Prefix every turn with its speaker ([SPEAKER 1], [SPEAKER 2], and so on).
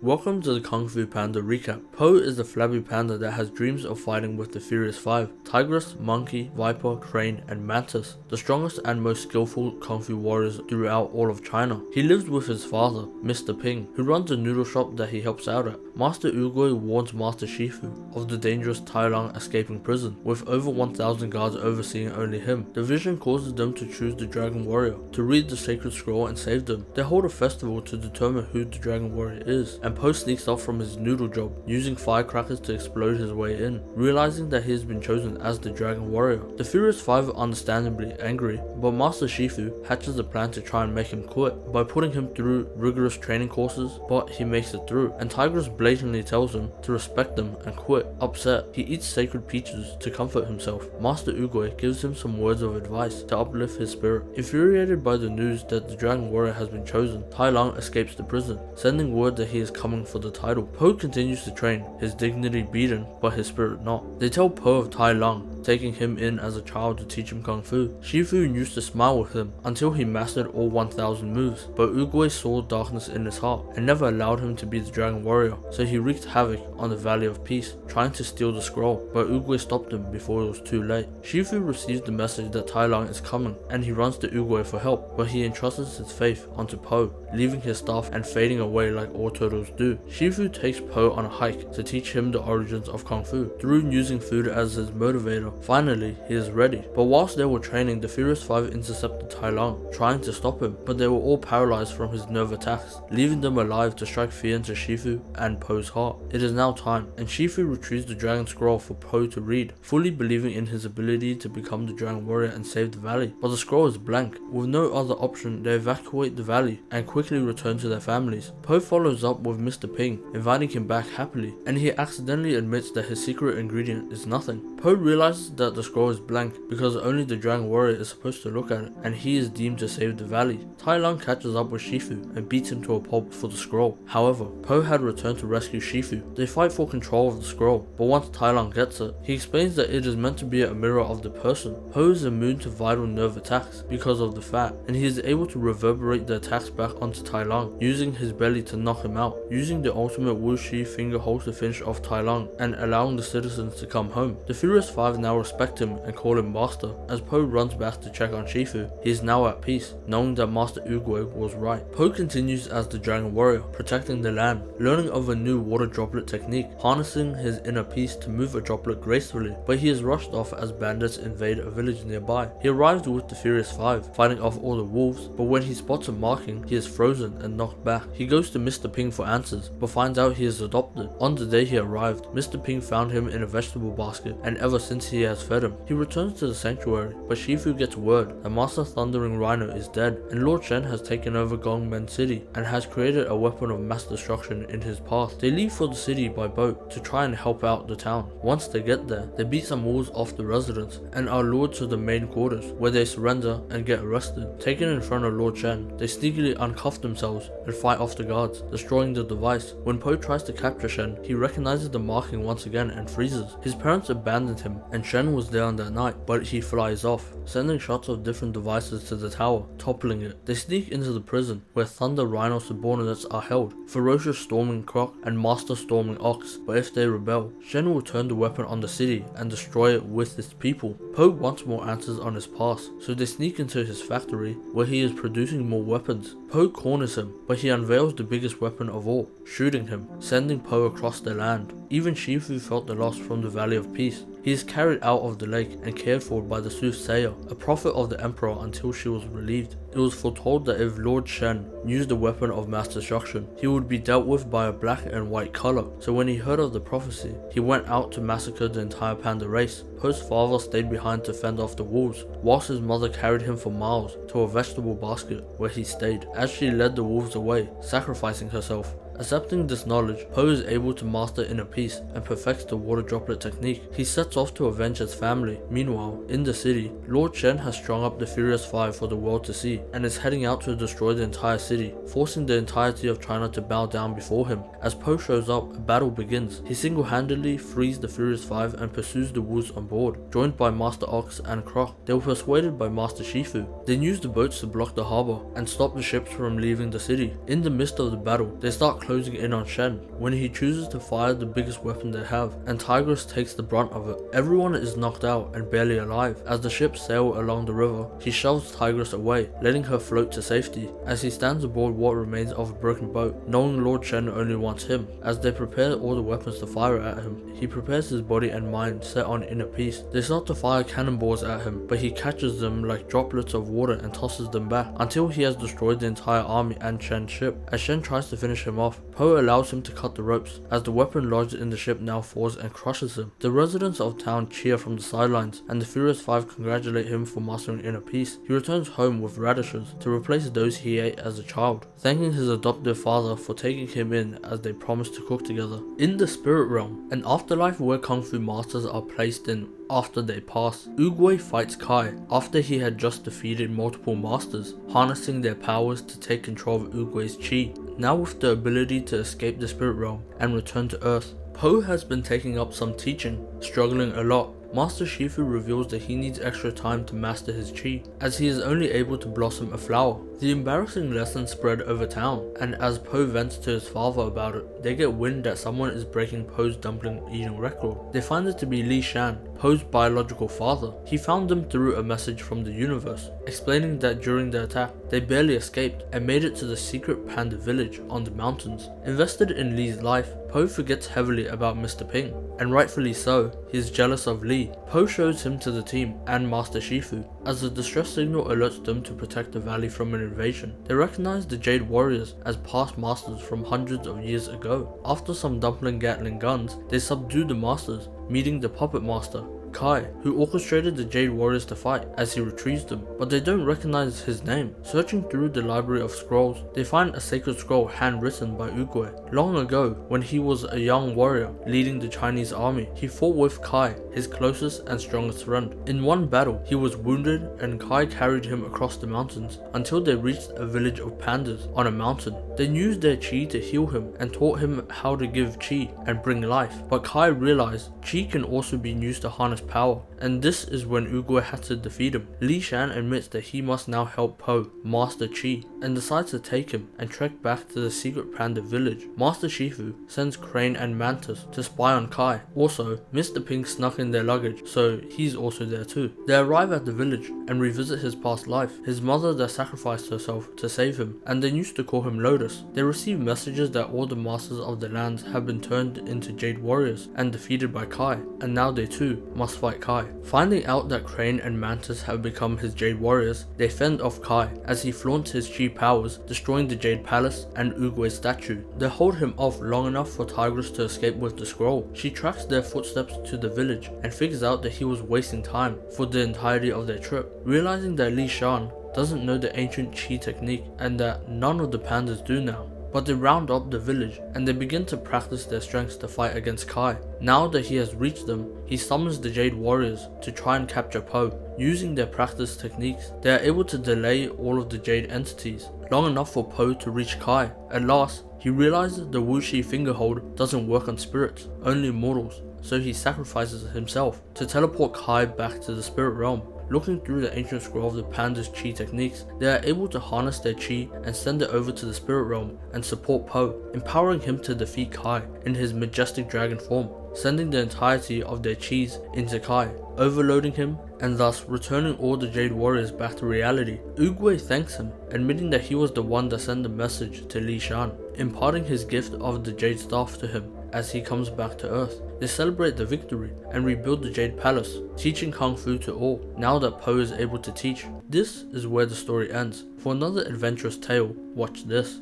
[SPEAKER 1] Welcome to the Kung Fu Panda recap. Po is the flabby panda that has dreams of fighting with the Furious Five: Tigress, Monkey, Viper, Crane, and Mantis, the strongest and most skillful Kung Fu warriors throughout all of China. He lives with his father, Mr. Ping, who runs a noodle shop that he helps out at. Master Oogway warns Master Shifu of the dangerous Tai Lung escaping prison, with over 1,000 guards overseeing only him. The vision causes them to choose the Dragon Warrior to read the sacred scroll and save them. They hold a festival to determine who the Dragon Warrior is, and Po sneaks off from his noodle job, using firecrackers to explode his way in, realizing that he has been chosen as the Dragon Warrior. The Furious Five are understandably angry, but Master Shifu hatches a plan to try and make him quit by putting him through rigorous training courses, but he makes it through, and Tigress blatantly tells him to respect them and quit. Upset, he eats sacred peaches to comfort himself. Master Oogway gives him some words of advice to uplift his spirit. Infuriated by the news that the Dragon Warrior has been chosen, Tai Lung escapes the prison, sending word that he is coming for the title. Po continues to train, his dignity beaten, but his spirit not. They tell Po of Tai Lung taking him in as a child to teach him Kung Fu. Shifu used to smile with him until he mastered all 1,000 moves, but Oogway saw darkness in his heart and never allowed him to be the Dragon Warrior, so he wreaked havoc on the Valley of Peace, trying to steal the scroll, but Oogway stopped him before it was too late. Shifu receives the message that Tai Lung is coming, and he runs to Oogway for help, but he entrusts his faith onto Po, leaving his staff and fading away like all turtles do. Shifu takes Po on a hike to teach him the origins of Kung Fu, through using food as his motivator. Finally, he is ready, but whilst they were training, the Furious Five intercepted Tai Lung, trying to stop him, but they were all paralyzed from his nerve attacks, leaving them alive to strike fear into Shifu and Po's heart. It is now time, and Shifu retrieves the Dragon Scroll for Po to read, fully believing in his ability to become the Dragon Warrior and save the valley. But the scroll is blank. With no other option, they evacuate the valley and quickly return to their families. Po follows up with Mr. Ping, inviting him back happily, and he accidentally admits that his secret ingredient is nothing. Po realizes that the scroll is blank because only the Dragon Warrior is supposed to look at it, and he is deemed to save the valley. Tai Lung catches up with Shifu and beats him to a pulp for the scroll. However, Po had returned to rescue Shifu. They fight for control of the scroll, but once Tai Lung gets it, he explains that it is meant to be a mirror of the person. Po is immune to vital nerve attacks because of the fat, and he is able to reverberate the attacks back onto Tai Lung, using his belly to knock him out. Using the ultimate Wuxi finger holds the finish off Tai Lung and allowing the citizens to come home. The Furious Five now respect him and call him Master. As Po runs back to check on Shifu, he is now at peace, knowing that Master Oogway was right. Po continues as the Dragon Warrior, protecting the land, learning of a new water droplet technique, harnessing his inner peace to move a droplet gracefully, but he is rushed off as bandits invade a village nearby. He arrives with the Furious Five, fighting off all the wolves, but when he spots a marking, he is frozen and knocked back. He goes to Mr. Ping for answers, but finds out he is adopted. On the day he arrived, Mr. Ping found him in a vegetable basket, and ever since he has fed him. He returns to the sanctuary, but Shifu gets word that Master Thundering Rhino is dead, and Lord Shen has taken over Gongmen City and has created a weapon of mass destruction in his path. They leave for the city by boat to try and help out the town. Once they get there, they beat some wolves off the residents and are lured to the main quarters, where they surrender and get arrested. Taken in front of Lord Shen, they sneakily uncuff themselves and fight off the guards, destroying the device. When Po tries to capture Shen, he recognizes the marking once again and freezes. His parents abandoned him, and Shen was there on that night, but he flies off, sending shots of different devices to the tower, toppling it. They sneak into the prison, where Thunder Rhino subordinates are held, Ferocious Storming Croc and Master Storming Ox, but if they rebel, Shen will turn the weapon on the city and destroy it with its people. Po wants more answers on his past, so they sneak into his factory, where he is producing more weapons. Po corners him, but he unveils the biggest weapon of all, shooting him, sending Po across the land. Even Shifu felt the loss from the Valley of Peace. He is carried out of the lake and cared for by the soothsayer, a prophet of the emperor, until she was relieved. It was foretold that if Lord Shen used the weapon of mass destruction, he would be dealt with by a black and white color, so when he heard of the prophecy, he went out to massacre the entire panda race. Po's father stayed behind to fend off the wolves, whilst his mother carried him for miles to a vegetable basket where he stayed, as she led the wolves away, sacrificing herself. Accepting this knowledge, Po is able to master inner peace and perfects the water droplet technique. He sets off to avenge his family. Meanwhile, in the city, Lord Shen has strung up the Furious Five for the world to see and is heading out to destroy the entire city, forcing the entirety of China to bow down before him. As Po shows up, a battle begins. He single-handedly frees the Furious Five and pursues the wolves on board, joined by Master Ox and Croc. They were persuaded by Master Shifu. They use the boats to block the harbor and stop the ships from leaving the city. In the midst of the battle, they start closing in on Shen when he chooses to fire the biggest weapon they have, and Tigress takes the brunt of it. Everyone is knocked out and barely alive. As the ships sail along the river, he shoves Tigress away, letting her float to safety. As he stands aboard what remains of a broken boat, knowing Lord Shen only wants him. As they prepare all the weapons to fire at him, he prepares his body and mind set on inner peace. They start to fire cannonballs at him, but he catches them like droplets of water and tosses them back until he has destroyed the entire army and Shen's ship. As Shen tries to finish him off, Po allows him to cut the ropes, as the weapon lodged in the ship now falls and crushes him. The residents of town cheer from the sidelines, and the Furious Five congratulate him for mastering inner peace. He returns home with radishes to replace those he ate as a child, thanking his adoptive father for taking him in as they promised to cook together. In the spirit realm, an afterlife where Kung Fu masters are placed in after they pass, Oogway fights Kai after he had just defeated multiple masters, harnessing their powers to take control of Oogway's chi. Now with the ability to escape the spirit realm and return to Earth, Po has been taking up some teaching, struggling a lot. Master Shifu reveals that he needs extra time to master his chi, as he is only able to blossom a flower. The embarrassing lesson spread over town, and as Po vents to his father about it, they get wind that someone is breaking Po's dumpling eating record. They find it to be Li Shan, Po's biological father. He found them through a message from the universe, explaining that during the attack, they barely escaped and made it to the secret panda village on the mountains. Invested in Li's life, Po forgets heavily about Mr. Ping, and rightfully so. He is jealous of Li. Po shows him to the team and Master Shifu, as the distress signal alerts them to protect the valley from an invasion. They recognize the Jade Warriors as past masters from hundreds of years ago. After some dumpling Gatling guns, they subdue the masters, meeting the puppet master, Kai, who orchestrated the Jade Warriors to fight as he retrieves them, but they don't recognize his name. Searching through the library of scrolls, they find a sacred scroll handwritten by Oogway. Long ago, when he was a young warrior leading the Chinese army, he fought with Kai, his closest and strongest friend. In one battle, he was wounded and Kai carried him across the mountains until they reached a village of pandas on a mountain. They used their chi to heal him and taught him how to give chi and bring life, but Kai realized chi can also be used to harness power, and this is when Oogway had to defeat him. Li Shan admits that he must now help Po master chi, and decides to take him and trek back to the secret panda village. Master Shifu sends Crane and Mantis to spy on Kai. Also, Mr. Ping snuck in their luggage, so he's also there too. They arrive at the village and revisit his past life, his mother that sacrificed herself to save him, and they used to call him Lotus. They receive messages that all the masters of the lands have been turned into Jade Warriors and defeated by Kai, and now they too must fight Kai. Finding out that Crane and Mantis have become his Jade Warriors, they fend off Kai as he flaunts his chi powers, destroying the Jade Palace and Oogway's statue. They hold him off long enough for Tigress to escape with the scroll. She tracks their footsteps to the village and figures out that he was wasting time for the entirety of their trip. Realizing that Li Shan doesn't know the ancient chi technique and that none of the pandas do now. But they round up the village and they begin to practice their strengths to fight against Kai. Now that he has reached them, he summons the Jade Warriors to try and capture Po. Using their practice techniques, they are able to delay all of the Jade entities long enough for Po to reach Kai. At last, he realizes the Wuxi fingerhold doesn't work on spirits, only mortals, so he sacrifices himself to teleport Kai back to the spirit realm. Looking through the ancient scroll of the panda's chi techniques, they are able to harness their chi and send it over to the spirit realm and support Po, empowering him to defeat Kai in his majestic dragon form, sending the entirety of their chis into Kai, overloading him and thus returning all the Jade Warriors back to reality. Oogway thanks him, admitting that he was the one that sent the message to Li Shan, imparting his gift of the Jade Staff to him as he comes back to Earth. They celebrate the victory and rebuild the Jade Palace, teaching Kung Fu to all, now that Po is able to teach. This is where the story ends. For another adventurous tale, watch this.